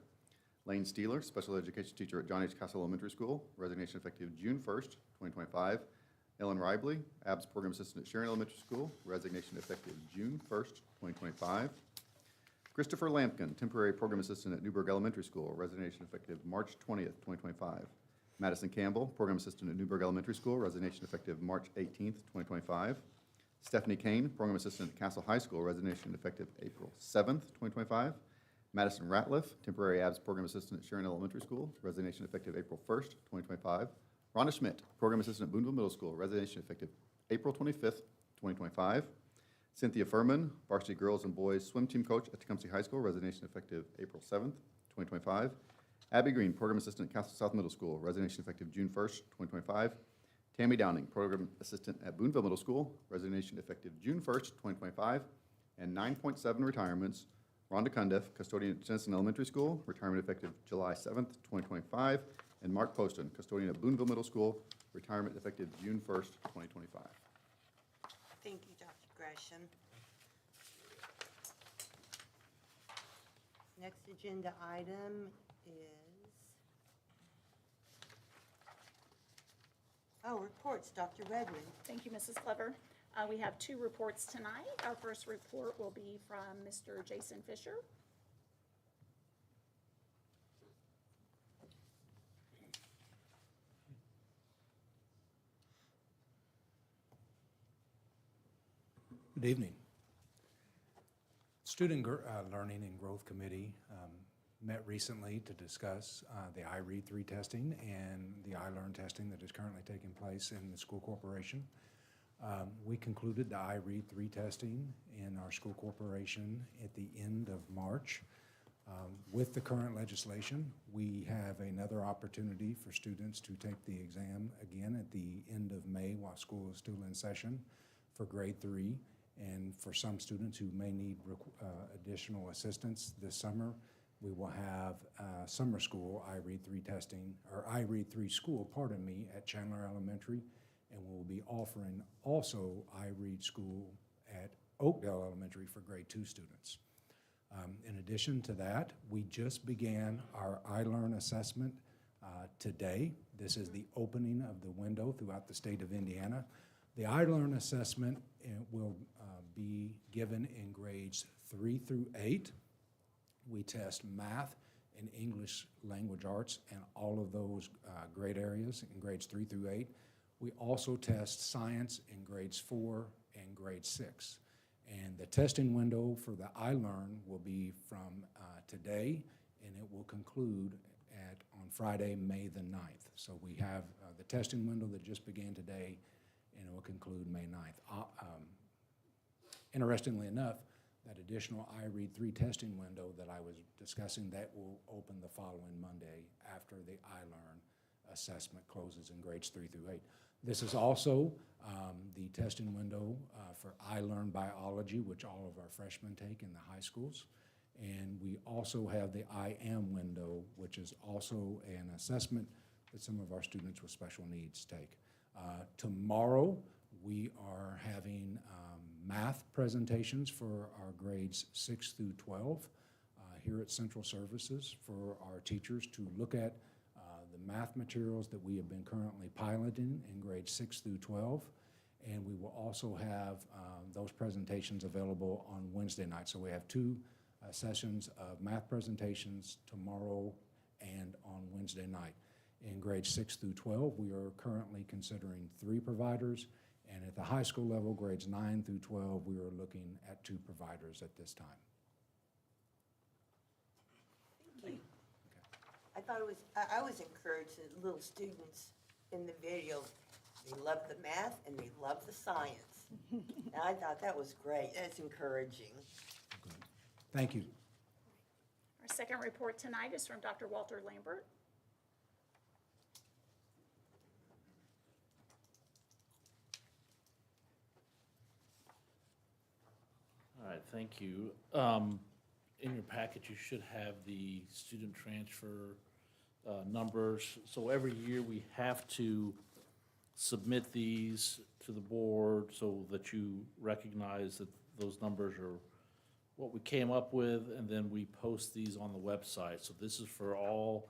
Lane Steeler, special education teacher at John H. Castle Elementary School, resignation effective June 1st, 2025. Ellen Ribley, ABS program assistant at Sharon Elementary School, resignation effective June 1st, 2025. Christopher Lampkin, temporary program assistant at Newburgh Elementary School, resignation effective March 20th, 2025. Madison Campbell, program assistant at Newburgh Elementary School, resignation effective March 18th, 2025. Stephanie Kane, program assistant at Castle High School, resignation effective April 7th, 2025. Madison Ratliff, temporary ABS program assistant at Sharon Elementary School, resignation effective April 1st, 2025. Rhonda Schmidt, program assistant at Boonville Middle School, resignation effective April 25th, 2025. Cynthia Furman, varsity girls and boys swim team coach at Tecumseh High School, resignation effective April 7th, 2025. Abby Green, program assistant at Castle South Middle School, resignation effective June 1st, 2025. Tammy Downing, program assistant at Boonville Middle School, resignation effective June 1st, 2025. And 9.7 retirements. Rhonda Cundiff, custodian at Tennyson Elementary School, retirement effective July 7th, 2025. And Mark Poston, custodian at Boonville Middle School, retirement effective June 1st, 2025. Thank you, Dr. Gresham. Next agenda item is, reports, Dr. Redmond. Thank you, Mrs. Clever. We have 2 reports tonight. Our first report will be from Mr. Jason Fisher. Good evening. Student Learning and Growth Committee met recently to discuss the iRead 3 testing and the iLearn testing that is currently taking place in the school corporation. We concluded the iRead 3 testing in our school corporation at the end of March. With the current legislation, we have another opportunity for students to take the exam again at the end of May while school is still in session for grade 3. And for some students who may need additional assistance this summer, we will have summer school iRead 3 testing, or iRead 3 school, pardon me, at Chandler Elementary. And we'll be offering also iRead school at Oakdale Elementary for grade 2 students. In addition to that, we just began our iLearn assessment today. This is the opening of the window throughout the state of Indiana. The iLearn assessment will be given in grades 3 through 8. We test math and English language arts and all of those grade areas in grades 3 through 8. We also test science in grades 4 and grade 6. And the testing window for the iLearn will be from today, and it will conclude on Friday, May the 9th. So we have the testing window that just began today, and it will conclude May 9th. Interestingly enough, that additional iRead 3 testing window that I was discussing, that will open the following Monday after the iLearn assessment closes in grades 3 through 8. This is also the testing window for I Learn Biology, which all of our freshmen take in the high schools. And we also have the I Am window, which is also an assessment that some of our students with special needs take. Tomorrow, we are having math presentations for our grades 6 through 12 here at Central Services for our teachers to look at the math materials that we have been currently piloting in grades 6 through 12. And we will also have those presentations available on Wednesday night. So we have two sessions of math presentations tomorrow and on Wednesday night. In grades 6 through 12, we are currently considering 3 providers. And at the high school level, grades 9 through 12, we are looking at 2 providers at this time. Thank you. I thought it was, I was encouraged that little students in the video, they love the math and they love the science. And I thought that was great. That's encouraging. Thank you. Our second report tonight is from Dr. Walter Lambert. All right, thank you. In your packet, you should have the student transfer numbers. So every year, we have to submit these to the board so that you recognize that those numbers are what we came up with, and then we post these on the website. So this is for all,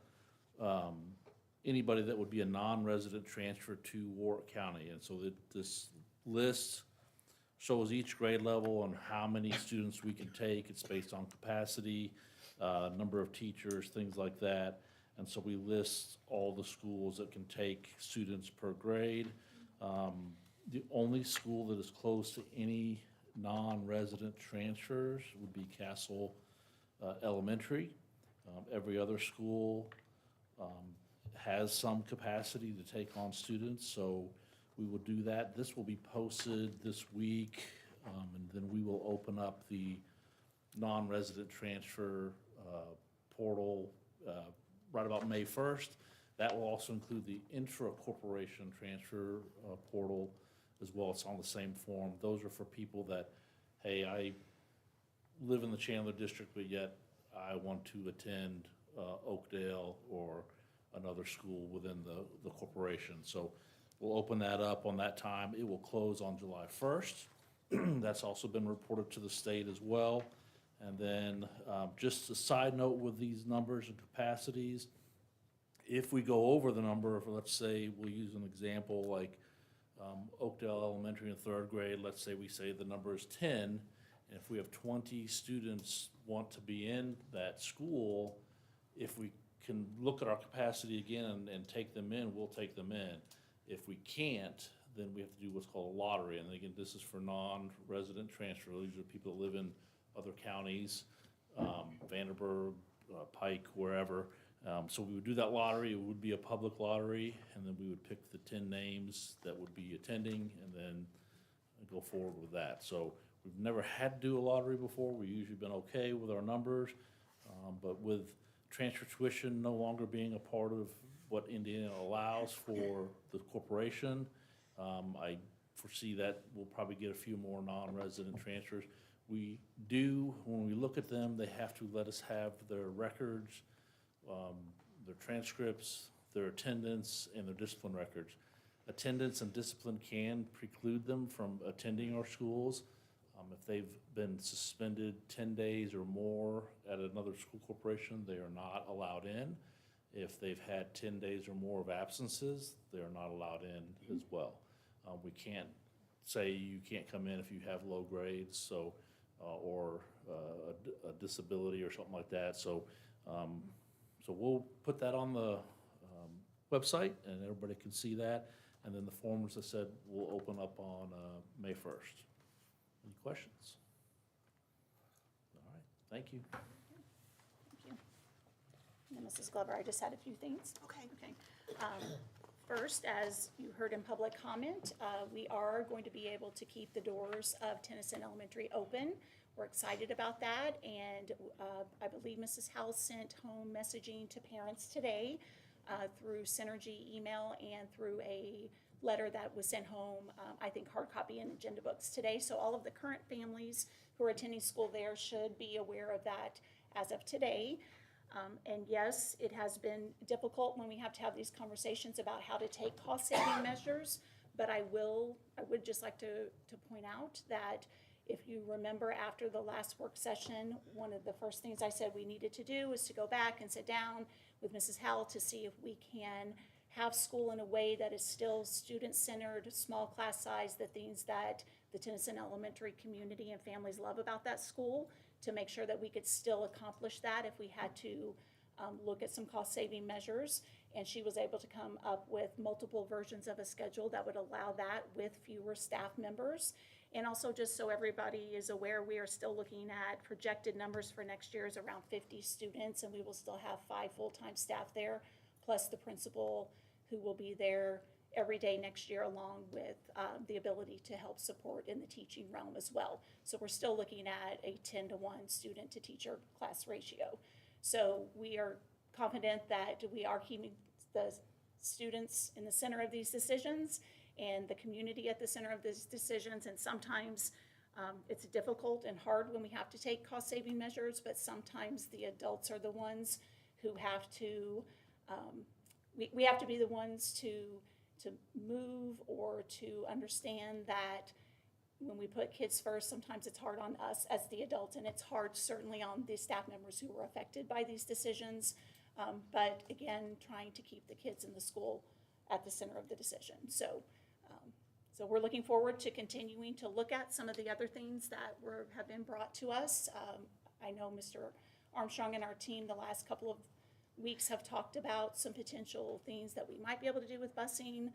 anybody that would be a non-resident transfer to Warwick County. And so that this list shows each grade level and how many students we can take. It's based on capacity, number of teachers, things like that. And so we list all the schools that can take students per grade. The only school that is closed to any non-resident transfers would be Castle Elementary. Every other school has some capacity to take on students, so we will do that. This will be posted this week, and then we will open up the non-resident transfer portal right about May 1st. That will also include the intra-corporation transfer portal as well. It's on the same form. Those are for people that, hey, I live in the Chandler district, but yet I want to attend Oakdale or another school within the corporation. So we'll open that up on that time. It will close on July 1st. That's also been reported to the state as well. And then just a side note with these numbers and capacities, if we go over the number, if let's say we'll use an example like Oakdale Elementary in 3rd grade, let's say we say the number is 10, and if we have 20 students want to be in that school, if we can look at our capacity again and take them in, we'll take them in. If we can't, then we have to do what's called a lottery. And again, this is for non-resident transfer. These are people that live in other counties, Vanderburgh, Pike, wherever. So we would do that lottery. It would be a public lottery, and then we would pick the 10 names that would be attending and then go forward with that. So we've never had to do a lottery before. We've usually been okay with our numbers, but with transfer tuition no longer being a part of what Indiana allows for the corporation, I foresee that we'll probably get a few more non-resident transfers. We do, when we look at them, they have to let us have their records, their transcripts, their attendance, and their discipline records. Attendance and discipline can preclude them from attending our schools. If they've been suspended 10 days or more at another school corporation, they are not allowed in. If they've had 10 days or more of absences, they are not allowed in as well. We can't say you can't come in if you have low grades, so or a disability or something like that. So, so we'll put that on the website, and everybody can see that. And then the forms, as I said, will open up on May 1st. Any questions? All right, thank you. Thank you. And then Mrs. Glover, I just had a few things. Okay. Okay. First, as you heard in public comment, we are going to be able to keep the doors of Tennyson Elementary open. We're excited about that, and I believe Mrs. Howell sent home messaging to parents today through Synergy email and through a letter that was sent home, I think hard copy and agenda books today. So all of the current families who are attending school there should be aware of that as of today. And yes, it has been difficult when we have to have these conversations about how to take cost-saving measures, but I would just like to point out that if you remember after the last work session, one of the first things I said we needed to do was to go back and sit down with Mrs. Howell to see if we can have school in a way that is still student-centered, small class size, the things that the Tennyson Elementary community and families love about that school, to make sure that we could still accomplish that if we had to look at some cost-saving measures. And she was able to come up with multiple versions of a schedule that would allow that with fewer staff members. And also, just so everybody is aware, we are still looking at projected numbers for next year is around 50 students, and we will still have 5 full-time staff there, plus the principal who will be there every day next year, along with the ability to help support in the teaching realm as well. So we're still looking at a 10-to-1 student to teacher class ratio. So we are confident that we are keeping the students in the center of these decisions and the community at the center of these decisions. And sometimes it's difficult and hard when we have to take cost-saving measures, but sometimes the adults are the ones who have to, we have to be the ones to move or to understand that when we put kids first, sometimes it's hard on us as the adults, and it's hard certainly on the staff members who were affected by these decisions. But again, trying to keep the kids in the school at the center of the decision. So we're looking forward to continuing to look at some of the other things that have been brought to us. I know Mr. Armstrong and our team the last couple of weeks have talked about some potential things that we might be able to do with busing.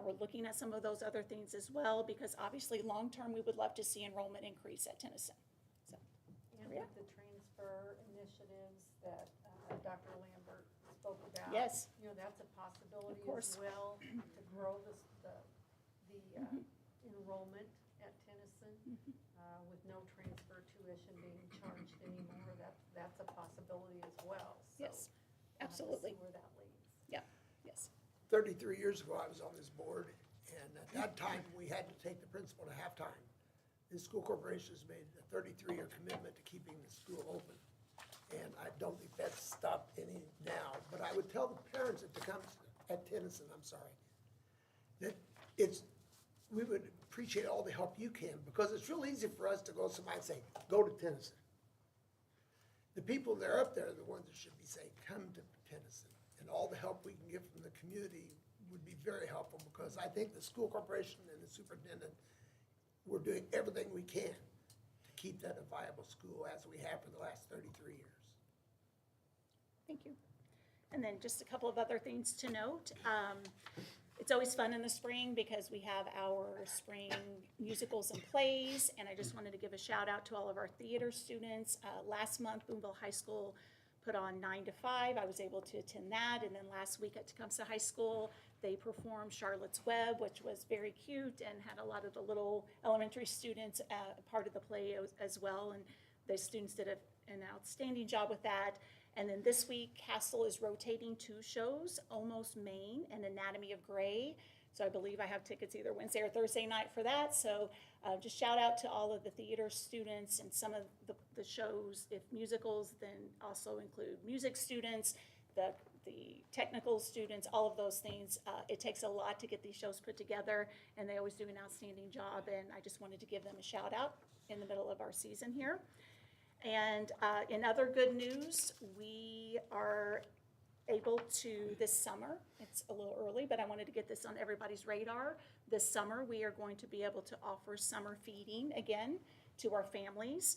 We're looking at some of those other things as well, because obviously long-term we would love to see enrollment increase at Tennyson. So, and with the transfer initiatives that Dr. Lambert spoke about. Yes. You know, that's a possibility Of course. as well to grow the enrollment at Tennyson with no transfer tuition being charged anymore. That's a possibility as well. So, yes, absolutely. We'll see where that leads. Yeah, yes. 33 years ago, I was on this board, and at that time, we had to take the principal to halftime. The school corporation has made a 33-year commitment to keeping the school open, and I don't think that's stopped any now. But I would tell the parents at Tennyson, that we would appreciate all the help you can, because it's real easy for us to go to somebody and say, go to Tennyson. The people that are up there are the ones that should be saying, come to Tennyson. And all the help we can get from the community would be very helpful, because I think the school corporation and the superintendent, we're doing everything we can to keep that a viable school as we have for the last 33 years. Thank you. And then just a couple of other things to note. It's always fun in the spring because we have our spring musicals and plays, and I just wanted to give a shout out to all of our theater students. Last month, Boonville High School put on 9 to 5. I was able to attend that, and then last week at Tecumseh High School, they performed Charlotte's Web, which was very cute and had a lot of the little elementary students part of the play as well, and the students did an outstanding job with that. And then this week, Castle is rotating 2 shows, Almost Maine and Anatomy of Grey. So I believe I have tickets either Wednesday or Thursday night for that. So just shout out to all of the theater students, and some of the shows, if musicals, then also include music students, the technical students, all of those things. It takes a lot to get these shows put together, and they always do an outstanding job, and I just wanted to give them a shout out in the middle of our season here. And in other good news, we are able to, this summer, it's a little early, but I wanted to get this on everybody's radar. This summer, we are going to be able to offer summer feeding again to our families.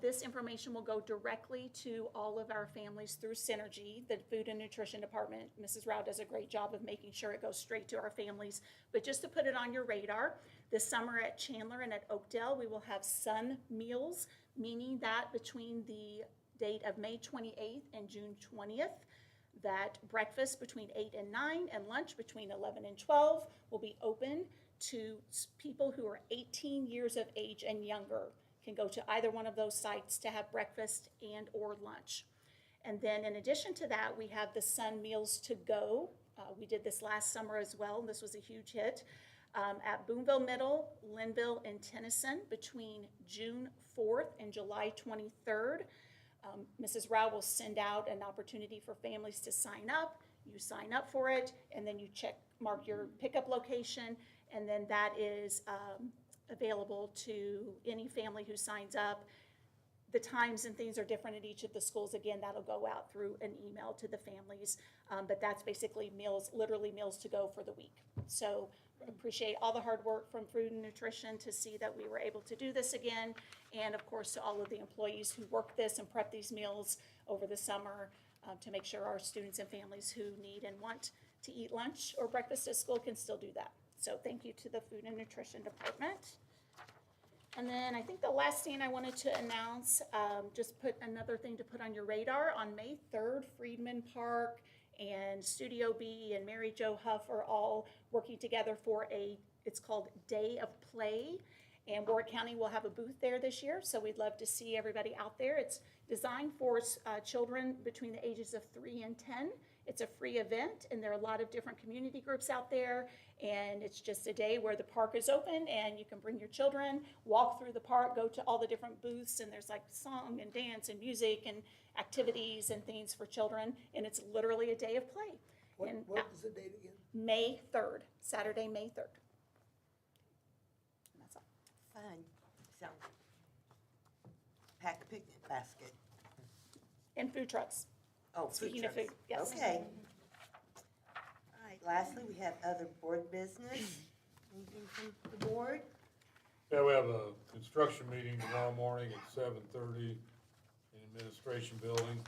This information will go directly to all of our families through Synergy, the Food and Nutrition Department. Mrs. Rao does a great job of making sure it goes straight to our families. But just to put it on your radar, this summer at Chandler and at Oakdale, we will have Sun Meals, meaning that between the date of May 28th and June 20th, that breakfast between 8 and 9 and lunch between 11 and 12 will be open to people who are 18 years of age and younger. Can go to either one of those sites to have breakfast and or lunch. And then in addition to that, we have the Sun Meals to Go. We did this last summer as well, and this was a huge hit. At Boonville Middle, Linville, and Tennyson between June 4th and July 23rd. Mrs. Rao will send out an opportunity for families to sign up. You sign up for it, and then you mark your pickup location, and then that is available to any family who signs up. The times and things are different at each of the schools. Again, that'll go out through an email to the families, but that's basically meals, literally meals to go for the week. So appreciate all the hard work from Food and Nutrition to see that we were able to do this again, and of course to all of the employees who work this and prep these meals over the summer to make sure our students and families who need and want to eat lunch or breakfast at school can still do that. So thank you to the Food and Nutrition Department. And then I think the last thing I wanted to announce, just put another thing to put on your radar. On May 3rd, Friedman Park and Studio B and Mary Jo Huff are all working together for it's called Day of Play. And Warwick County will have a booth there this year, so we'd love to see everybody out there. It's designed for children between the ages of 3 and 10. It's a free event, and there are a lot of different community groups out there, and it's just a day where the park is open, and you can bring your children, walk through the park, go to all the different booths, and there's like song and dance and music and activities and things for children, and it's literally a day of play. What And is the date again? May 3rd, Saturday, May 3rd. And that's all. Fun. So, pack a picnic basket. And food trucks. Oh, food Speaking of trucks. food, yes. Okay. All right, lastly, we have other board business. Anything from the board? Yeah, we have a construction meeting tomorrow morning at 7:30 in the administration building.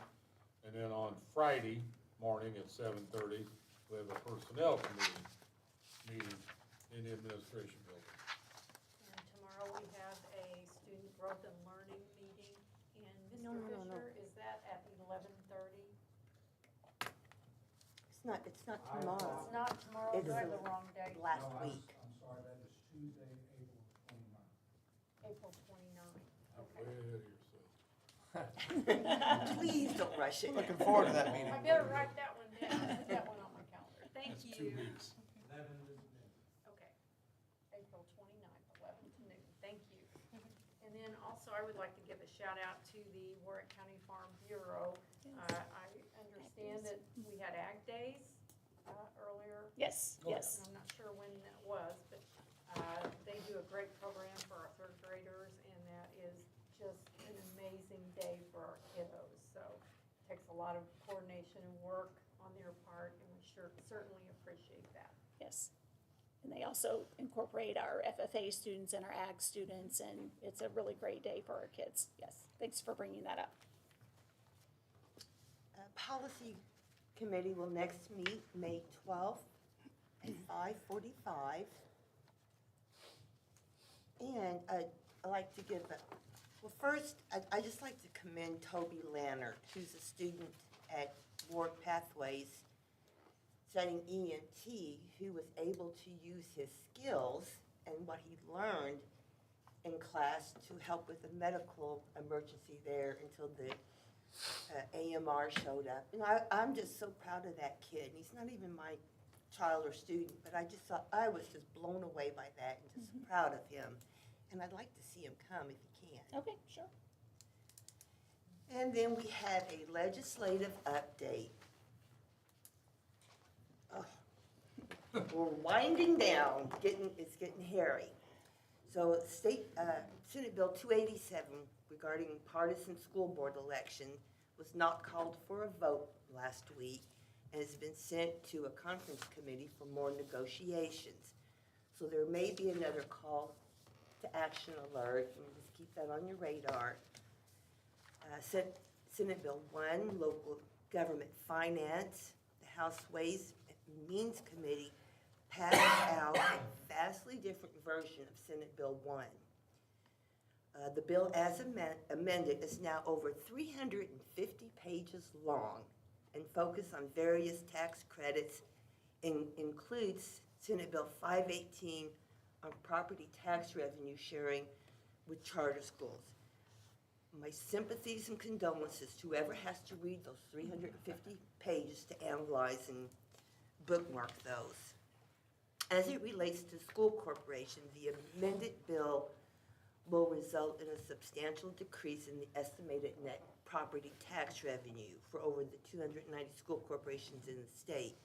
And then on Friday morning at 7:30, we have a personnel committee meeting in the administration building. And tomorrow we have a student growth and learning meeting. And No, Mr. no, no, no. Fisher, is that at 11:30? It's not tomorrow. It's not tomorrow, It's I have the wrong date. last week. I'm sorry, that is Tuesday, April 29th. April 29th. Way ahead of yourself. Please don't rush it. Looking forward to that meeting. I better write that one down, put that one on my calendar. Thank That's you. 2 weeks. Okay. April 29th, 11 to noon. Thank you. And then also, I would like to give a shout out to the Warwick County Farm Bureau. I understand that we had Ag Days earlier. Yes, yes. And I'm not sure when that was, but they do a great program for our third graders, and that is just an amazing day for our kiddos. So it takes a lot of coordination and work on their part, and we certainly appreciate that. Yes. And they also incorporate our FFA students and our ag students, and it's a really great day for our kids. Yes, thanks for bringing that up. Policy Committee will next meet May 12th at 5:45. And I'd like to give first, I just like to commend Toby Lannert, who's a student at Warwick Pathways studying ENT, who was able to use his skills and what he learned in class to help with a medical emergency there until the AMR showed up. And I'm just so proud of that kid. He's not even my child or student, but I was just blown away by that and just proud of him. And I'd like to see him come if he can. Okay, sure. And then we have a legislative update. Oh, we're winding down, it's getting hairy. So Senate Bill 287 regarding partisan school board election was not called for a vote last week and has been sent to a conference committee for more negotiations. So there may be another call to action alert, and just keep that on your radar. Senate Bill 1, local government finance, the House Ways and Means Committee passed out a vastly different version of Senate Bill 1. The bill as amended is now over 350 pages long and focuses on various tax credits and includes Senate Bill 518 on property tax revenue sharing with charter schools. My sympathies and condolences to whoever has to read those 350 pages to analyze and bookmark those. As it relates to school corporation, the amended bill will result in a substantial decrease in the estimated net property tax revenue for over the 290 school corporations in the state.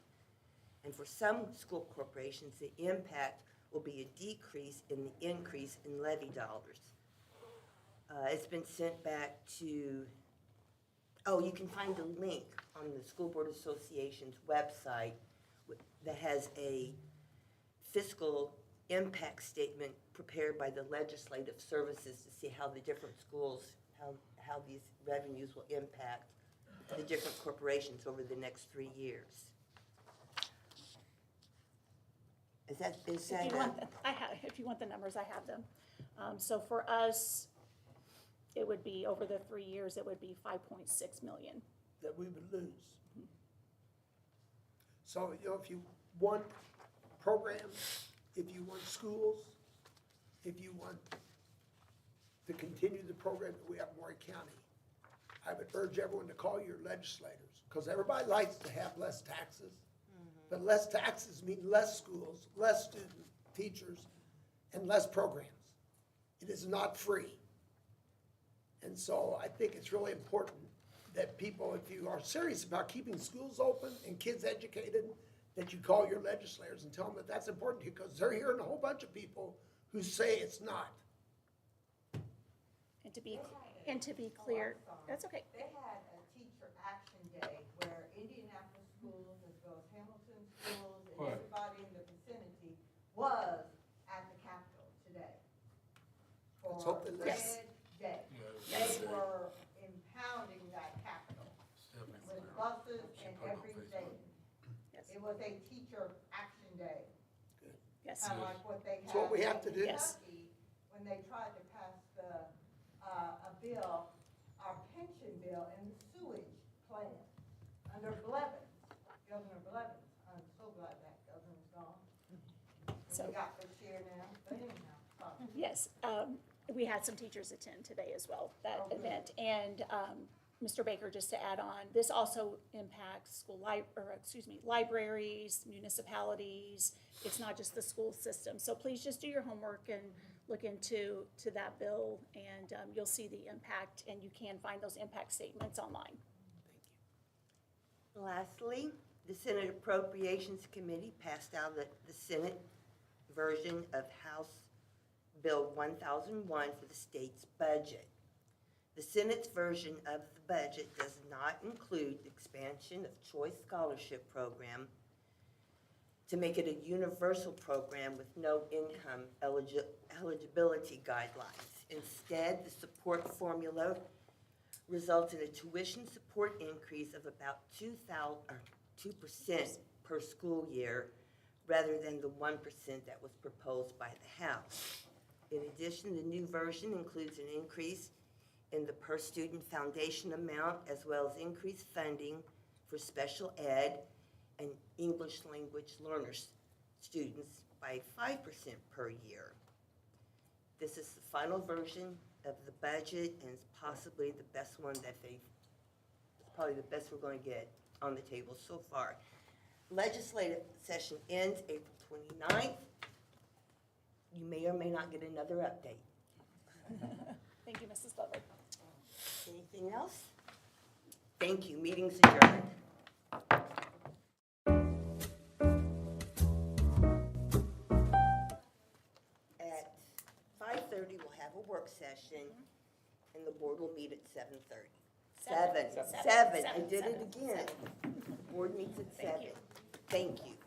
And for some school corporations, the impact will be a decrease in the increase in levy dollars. It's been sent back to, you can find a link on the School Board Association's website that has a fiscal impact statement prepared by the legislative services to see how the different schools, how these revenues will impact the different corporations over the next 3 years. If you want the numbers, I have them. So for us, it would be, over the 3 years, it would be 5.6 million. That we would lose. So, if you want programs, if you want schools, if you want to continue the program that we have in Maury County, I would urge everyone to call your legislators, because everybody likes to have less taxes. But less taxes mean less schools, less student teachers, and less programs. It is not free. And so I think it's really important that people, if you are serious about keeping schools open and kids educated, that you call your legislators and tell them that that's important to you, because they're hearing a whole bunch of people who say it's not. And to be clear, that's okay. They had a teacher action day where Indianapolis schools, as well as Hamilton schools, and everybody in the vicinity was at the Capitol today. Let's hope that Red Day. They were impounding that Capitol with buses and everything. Yes. It was a teacher action day. Yes. Kind of like what they That's what we have to do. in Kentucky when they tried to pass a bill, our pension bill and the sewage plan under Blevins, Governor Blevins. I'm so glad that governor's gone. So- We got the chair now, but anyhow. Yes, we had some teachers attend today as well, that Oh, good. event. And Mr. Baker, just to add on, this also impacts libraries, municipalities. It's not just the school system. So please just do your homework and look into that bill, and you'll see the impact, and you can find those impact statements online. Lastly, the Senate Appropriations Committee passed out the Senate version of House Bill 1001 for the state's budget. The Senate's version of the budget does not include the expansion of Choice Scholarship Program to make it a universal program with no income eligibility guidelines. Instead, the support formula results in a tuition support increase of about 2% per school year, rather than the 1% that was proposed by the House. In addition, the new version includes an increase in the per-student foundation amount, as well as increased funding for special ed and English language learners students by 5% per year. This is the final version of the budget, and it's possibly the best one that it's probably the best we're going to get on the table so far. Legislative session ends April 29th. You may or may not get another update. Thank you, Mrs. Glover. Anything else? Thank you. Meeting's adjourned. At 5:30, we'll have a work session, and the board will meet at 7:30. Seven. I did it again. Board meets at 7. Thank you.